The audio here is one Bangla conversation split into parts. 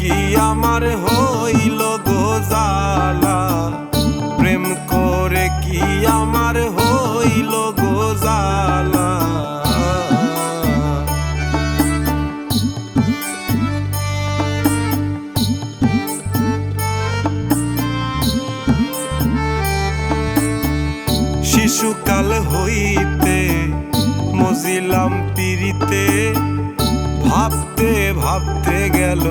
কি আমার হইল গো জ্বালা, প্রেম করে কি আমার হইল গো জ্বালা। শিশুকাল হইতে মজিলাম পিরিতে, ভাবতে ভাবতে গেল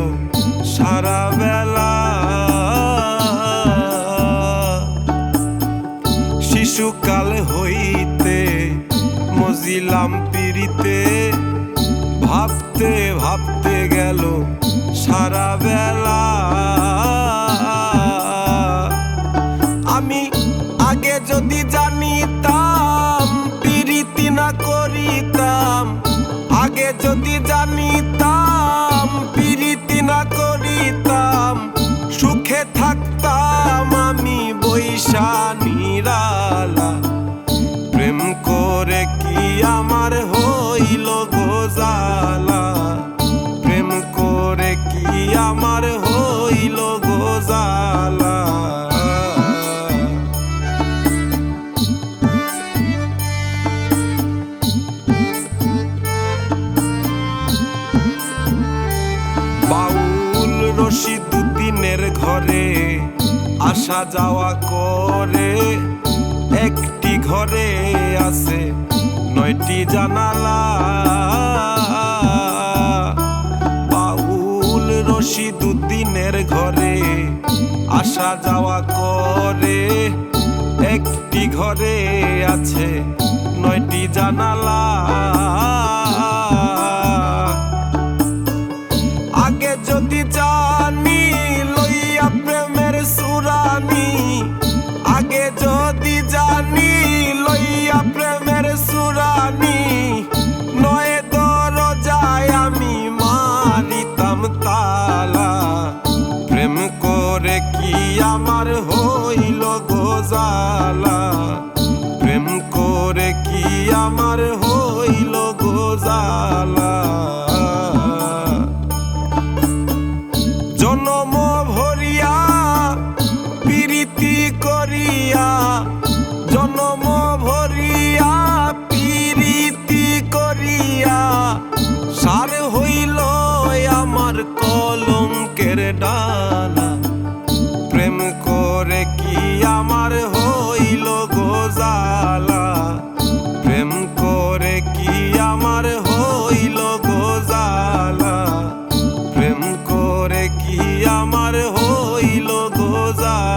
সারা বেলা। শিশুকাল হইতে মজিলাম পিরিতে, ভাবতে ভাবতে গেল সারা বেলা। আমি আগে যদি জানিতাম পিরিতি না করিতাম, আগে যদি জানিতাম পিরিতি না করিতাম, সুখে থাকতাম আমি বৈশা নিরালা। প্রেম করে কি আমার হইল গো জ্বালা, প্রেম করে কি আমার হইল গো জ্বালা। বাউল রশিদ দুদিনের ঘরে আসা যাওয়া করে, একটি ঘরে আছে 9টি জানালা। বাউল রশিদ দুদিনের ঘরে আসা যাওয়া করে, একটি ঘরে আছে 9টি জানালা। আগে যদি জানি লইয়া প্রেমের সুরানি, আগে যদি জানি লইয়া প্রেমের সুরানি, 9 দরজায় আমি মারিতাম তালা। প্রেম করে কি আমার হইল গো জ্বালা, প্রেম করে কি আমার হইল গো জ্বালা। জনম ভরিয়া পিরিতি করিয়া, জনম ভরিয়া পিরিতি করিয়া, সার হইল আমার কলঙ্কের ডালা। প্রেম করে কি আমার হইল গো জ্বালা, প্রেম করে কি আমার হইল গো জ্বালা, প্রেম করে কি আমার হইল গো জ্বালা।